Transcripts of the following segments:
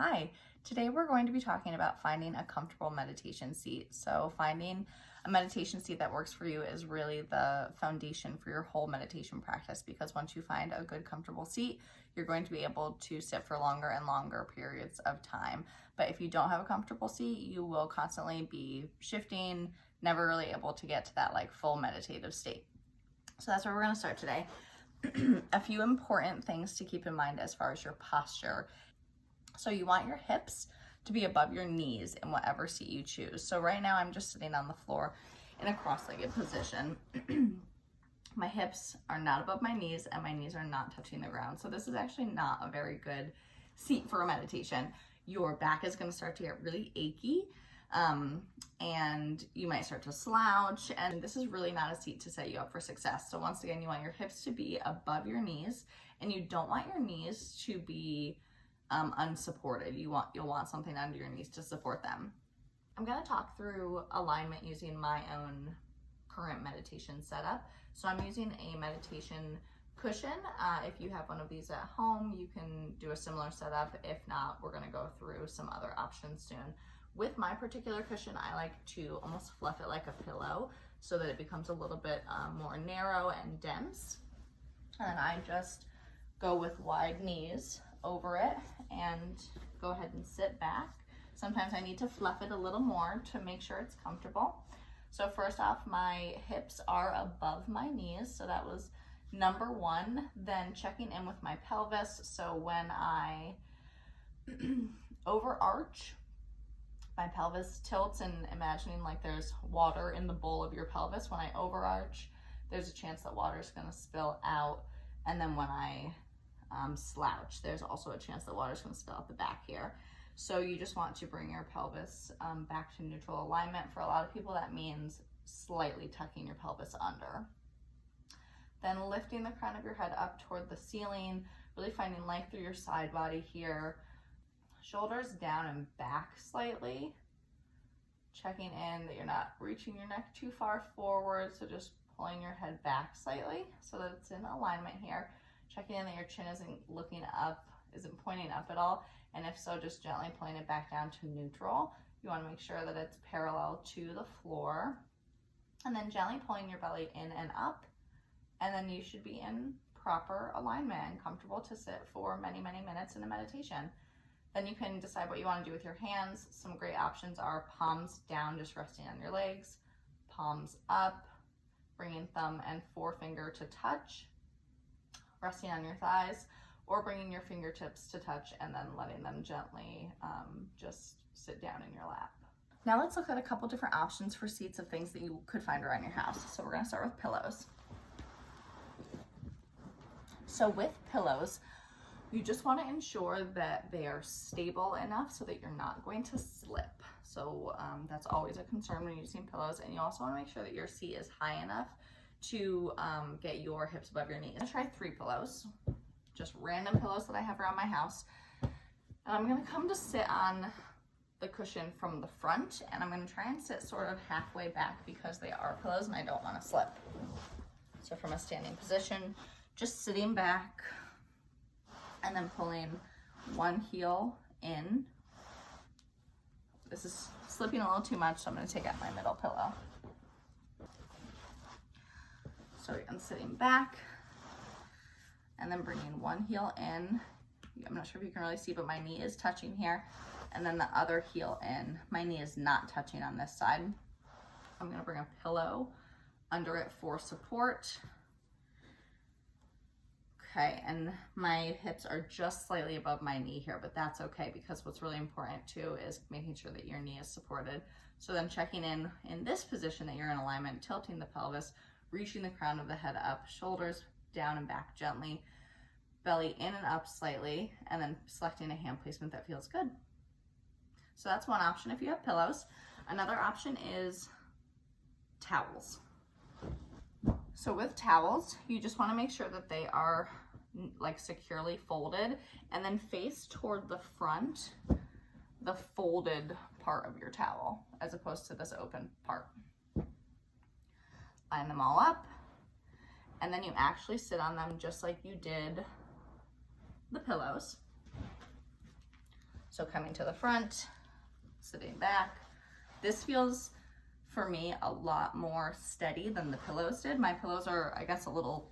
Hi, today we're going to be talking about finding a comfortable meditation seat. So finding a meditation seat that works for you is really the foundation for your whole meditation practice, because once you find a good comfortable seat, you're going to be able to sit for longer and longer periods of time. But if you don't have a comfortable seat, you will constantly be shifting, never really able to get to that full meditative state. So that's where we're going to start today. A few important things to keep in mind as far as your posture. So you want your hips to be above your knees in whatever seat you choose. So right now I'm just sitting on the floor in a cross-legged position. My hips are not above my knees and my knees are not touching the ground. So this is actually not a very good seat for a meditation. Your back is going to start to get really achy, and you might start to slouch, and this is really not a seat to set you up for success. So once again, you want your hips to be above your knees, and you don't want your knees to be unsupported. You'll want something under your knees to support them. I'm going to talk through alignment using my own current meditation setup. So I'm using a meditation cushion. If you have one of these at home, you can do a similar setup. If not, we're going to go through some other options soon. With my particular cushion, I like to almost fluff it like a pillow so that it becomes a little bit more narrow and dense. And then I just go with wide knees over it and go ahead and sit back. Sometimes I need to fluff it a little more to make sure it's comfortable. So first off, my hips are above my knees, so that was number one. Then checking in with my pelvis. So when I overarch, my pelvis tilts, and imagining like there's water in the bowl of your pelvis. When I overarch, there's a chance that water is going to spill out. And then when I slouch, there's also a chance that water is going to spill out the back here. So you just want to bring your pelvis back to neutral alignment. For a lot of people, that means slightly tucking your pelvis under. Then lifting the crown of your head up toward the ceiling, really finding length through your side body here. Shoulders down and back slightly. Checking in that you're not reaching your neck too far forward, so just pulling your head back slightly so that it's in alignment here. Checking in that your chin isn't looking up, isn't pointing up at all, and if so, just gently pulling it back down to neutral. You want to make sure that it's parallel to the floor, and then gently pulling your belly in and up, and then you should be in proper alignment and comfortable to sit for many, many minutes in a meditation. Then you can decide what you want to do with your hands. Some great options are palms down, just resting on your legs, palms up, bringing thumb and forefinger to touch, resting on your thighs, or bringing your fingertips to touch and then letting them gently just sit down in your lap. Now let's look at a couple different options for seats of things that you could find around your house. So we're going to start with pillows. So with pillows, you just want to ensure that they are stable enough so that you're not going to slip. So that's always a concern when using pillows. And you also want to make sure that your seat is high enough to get your hips above your knees. I'm gonna try 3 pillows, just random pillows that I have around my house. And I'm gonna come to sit on the cushion from the front, and I'm gonna try and sit sort of halfway back because they are pillows and I don't wanna slip. So from a standing position, just sitting back and then pulling one heel in. This is slipping a little too much, so I'm gonna take out my middle pillow. So I'm sitting back and then bringing one heel in. I'm not sure if you can really see, but my knee is touching here. And then the other heel in. My knee is not touching on this side. I'm gonna bring a pillow under it for support. Okay, and my hips are just slightly above my knee here, but that's okay because what's really important too is making sure that your knee is supported. So then checking in this position that you're in alignment, tilting the pelvis, reaching the crown of the head up, shoulders down and back gently, belly in and up slightly, and then selecting a hand placement that feels good. So that's one option if you have pillows. Another option is towels. So with towels, you just want to make sure that they are securely folded and then face toward the front, the folded part of your towel, as opposed to this open part. Line them all up, and then you actually sit on them just like you did the pillows. So coming to the front, sitting back. This feels, for me, a lot more steady than the pillows did. My pillows are, I guess, a little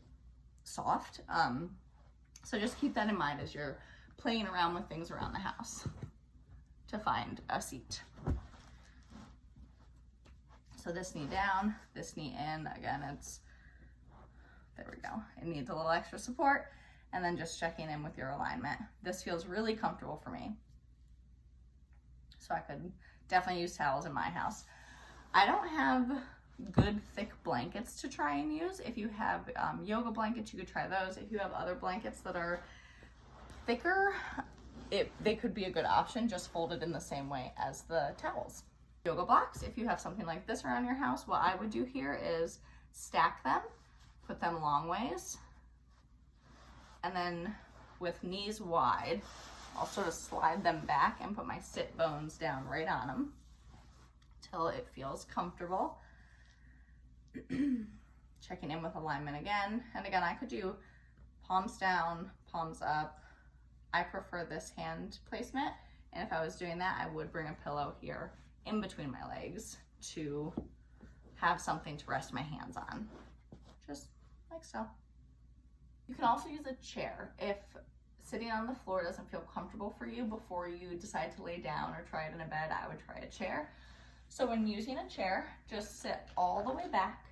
soft. So just keep that in mind as you're playing around with things around the house to find a seat. So this knee down, this knee in. Again, there we go. It needs a little extra support. And then just checking in with your alignment. This feels really comfortable for me. So I could definitely use towels in my house. I don't have good thick blankets to try and use. If you have yoga blankets, you could try those. If you have other blankets that are thicker, they could be a good option, just folded in the same way as the towels. Yoga blocks, if you have something like this around your house, what I would do here is stack them, put them long ways, and then with knees wide, I'll sort of slide them back and put my sit bones down right on them till it feels comfortable. Checking in with alignment again. And again, I could do palms down, palms up. I prefer this hand placement. And if I was doing that, I would bring a pillow here in between my legs to have something to rest my hands on. Just like so. You can also use a chair. If sitting on the floor doesn't feel comfortable for you before you decide to lay down or try it in a bed, I would try a chair. So when using a chair, just sit all the way back,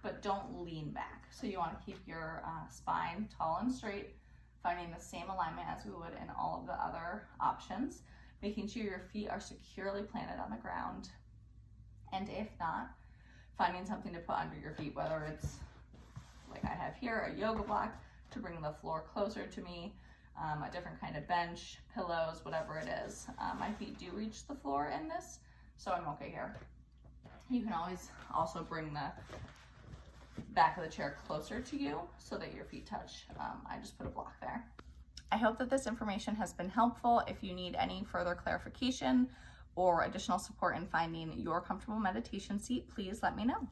but don't lean back. So you want to keep your spine tall and straight, finding the same alignment as we would in all of the other options, making sure your feet are securely planted on the ground. And if not, finding something to put under your feet, whether it's like I have here, a yoga block to bring the floor closer to me, a different kind of bench, pillows, whatever it is. My feet do reach the floor in this, so I'm okay here. You can always also bring the back of the chair closer to you so that your feet touch. I just put a block there. I hope that this information has been helpful. If you need any further clarification or additional support in finding your comfortable meditation seat, please let me know.